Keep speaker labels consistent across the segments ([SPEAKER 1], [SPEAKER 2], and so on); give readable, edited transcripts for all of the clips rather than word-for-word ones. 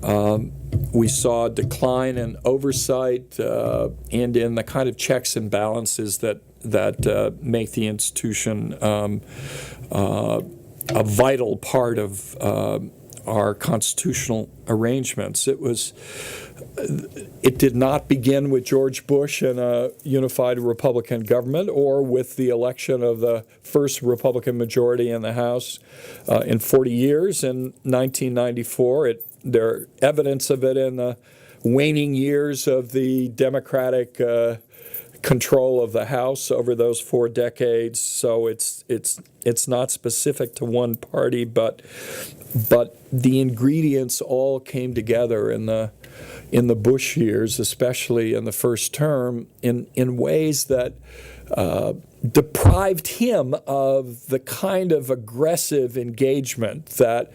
[SPEAKER 1] We saw a decline in oversight and in the kind of checks and balances that make the institution a vital part of our constitutional arrangements. It did not begin with George Bush and a unified Republican government, or with the election of the first Republican majority in the House in 40 years in 1994. There's evidence of it in the waning years of the Democratic control of the House over those 4 decades. So it's not specific to one party, but the ingredients all came together in the Bush years, especially in the first term, in ways that deprived him of the kind of aggressive engagement that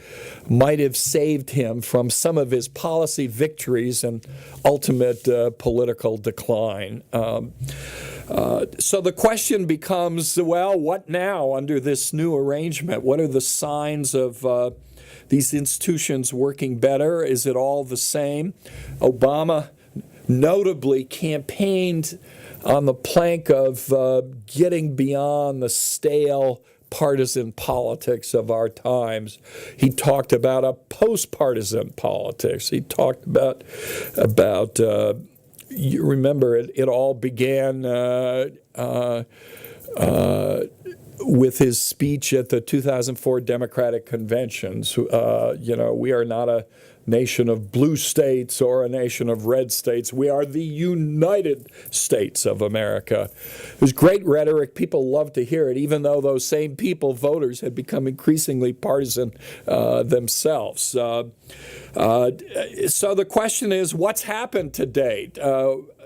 [SPEAKER 1] might have saved him from some of his policy victories and ultimate political decline. So the question becomes, well, what now under this new arrangement? What are the signs of these institutions working better? Is it all the same? Obama notably campaigned on the plank of getting beyond the stale partisan politics of our times. He talked about a post-partisan politics. He talked about you remember it all began with his speech at the 2004 Democratic conventions. We are not a nation of blue states or a nation of red states. We are the United States of America. It was great rhetoric. People loved to hear it, even though those same people, voters, had become increasingly partisan themselves. So the question is, what's happened to date?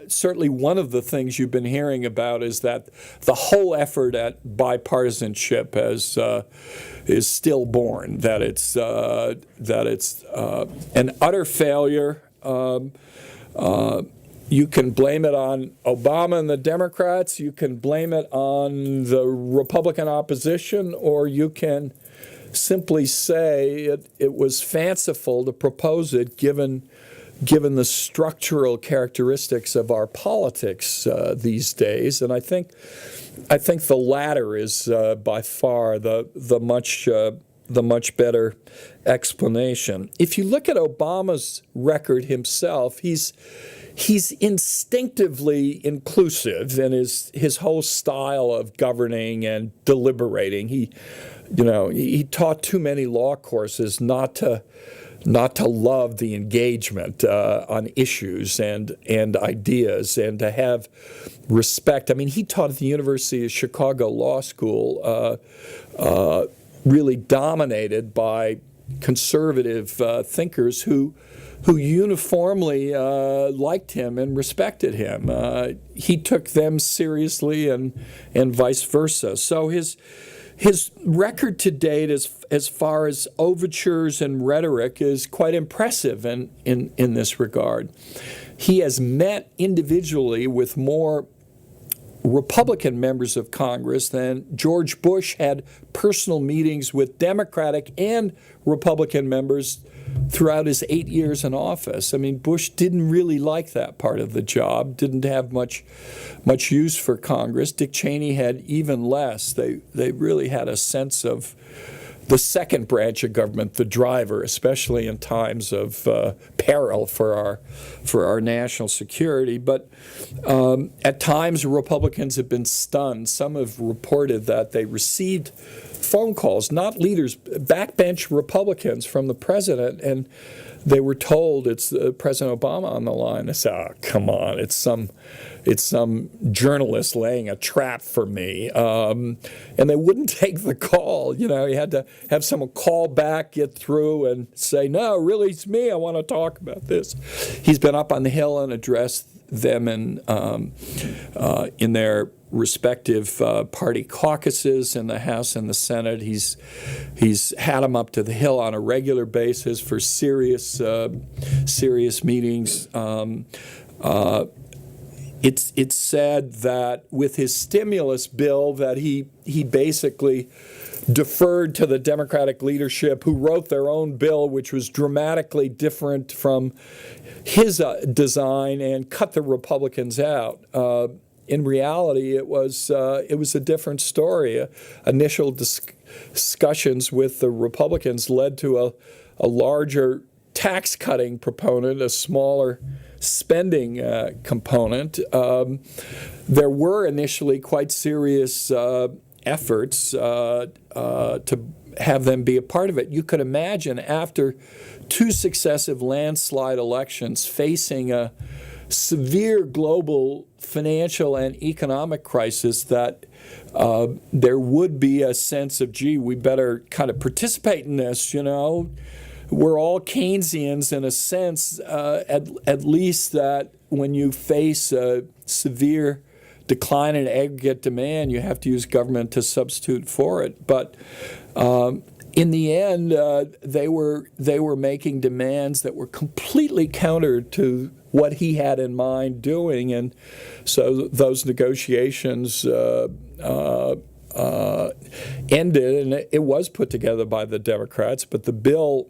[SPEAKER 1] Certainly one of the things you've been hearing about is that the whole effort at bipartisanship is stillborn, that it's an utter failure. You can blame it on Obama and the Democrats, you can blame it on the Republican opposition, or you can simply say it was fanciful to propose it given the structural characteristics of our politics these days. And I think the latter is by far the much better explanation. If you look at Obama's record himself, he's instinctively inclusive in his whole style of governing and deliberating. He taught too many law courses not to love the engagement on issues and ideas, and to have respect. I mean, he taught at the University of Chicago Law School, really dominated by conservative thinkers who uniformly liked him and respected him. He took them seriously, and vice versa. So his record to date, as far as overtures and rhetoric, is quite impressive in this regard. He has met individually with more Republican members of Congress than George Bush had personal meetings with Democratic and Republican members throughout his 8 years in office. I mean, Bush didn't really like that part of the job, didn't have much use for Congress. Dick Cheney had even less. They really had a sense of the second branch of government, the driver, especially in times of peril for our national security. But at times, Republicans have been stunned. Some have reported that they received phone calls, not leaders, backbench Republicans from the president, and they were told it's President Obama on the line. They said, "Oh, come on, it's some journalist laying a trap for me," and they wouldn't take the call. You had to have someone call back, get through, and say, "No, really, it's me. I want to talk about this." He's been up on the Hill and addressed them in their respective party caucuses in the House and the Senate. He's had them up to the Hill on a regular basis for serious meetings. It's said that with his stimulus bill that he basically deferred to the Democratic leadership, who wrote their own bill, which was dramatically different from his design, and cut the Republicans out. In reality, it was a different story. Initial discussions with the Republicans led to a larger tax-cutting proponent, a smaller spending component. There were initially quite serious efforts to have them be a part of it. You could imagine, after two successive landslide elections facing a severe global financial and economic crisis, that there would be a sense of, gee, we better kind of participate in this, you know. We're all Keynesians in a sense, at least, that when you face a severe decline in aggregate demand, you have to use government to substitute for it. But in the end, they were making demands that were completely counter to what he had in mind doing, and so those negotiations ended, and it was put together by the Democrats, but the bill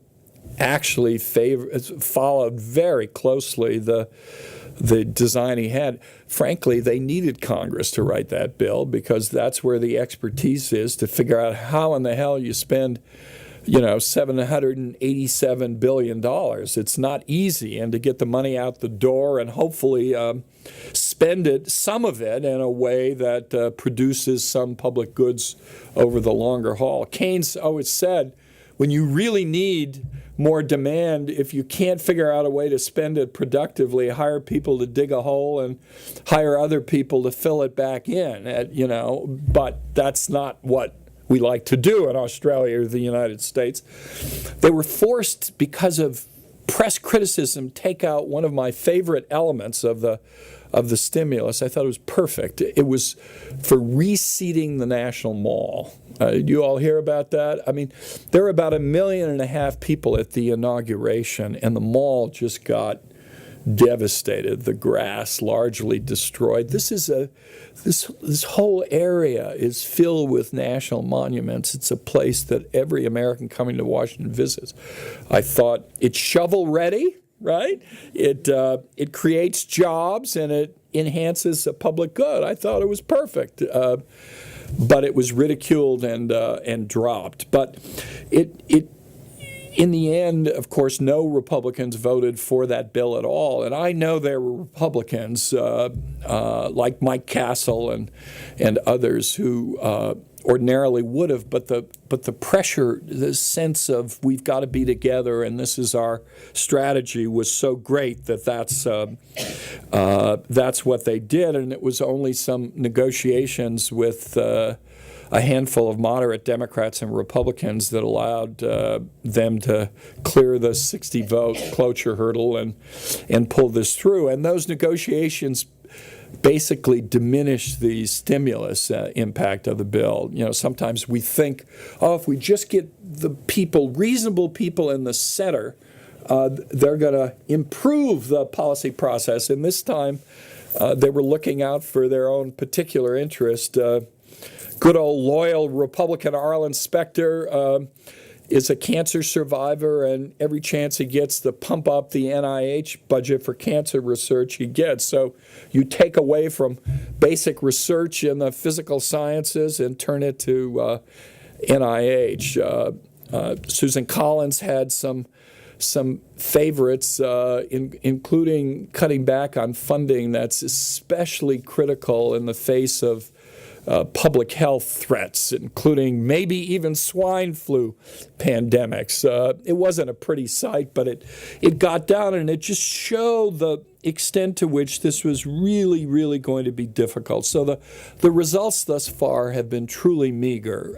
[SPEAKER 1] actually followed very closely the design he had. Frankly, they needed Congress to write that bill, because that's where the expertise is to figure out how in the hell you spend, $787 billion. It's not easy, and to get the money out the door and hopefully spend some of it in a way that produces some public goods over the longer haul. Keynes always said, when you really need more demand, if you can't figure out a way to spend it productively, hire people to dig a hole and hire other people to fill it back in. But that's not what we like to do in Australia or the United States. They were forced, because of press criticism, take out one of my favorite elements of the stimulus. I thought it was perfect. It was for reseating the National Mall. Did you all hear about that? I mean, there were about 1.5 million people at the inauguration, and the mall just got devastated. The grass largely destroyed. This whole area is filled with national monuments. It's a place that every American coming to Washington visits. I thought it's shovel ready, right? It creates jobs, and it enhances a public good. I thought it was perfect, but it was ridiculed and dropped. But in the end, of course, no Republicans voted for that bill at all. And I know there were Republicans like Mike Castle and others who ordinarily would have, but the pressure, the sense of we've got to be together and this is our strategy, was so great that that's what they did. And it was only some negotiations with a handful of moderate Democrats and Republicans that allowed them to clear the 60-vote cloture hurdle and pull this through. And those negotiations basically diminished the stimulus impact of the bill. Sometimes we think, if we just get the reasonable people in the center, they're going to improve the policy process. And this time, they were looking out for their own particular interest. Good old loyal Republican Arlen Specter is a cancer survivor, and every chance he gets to pump up the NIH budget for cancer research, he gets. So you take away from basic research in the physical sciences and turn it to NIH. Susan Collins had some favorites, including cutting back on funding that's especially critical in the face of public health threats, including maybe even swine flu pandemics. It wasn't a pretty sight, but it got down, and it just showed the extent to which this was really, really going to be difficult. So the results thus far have been truly meager.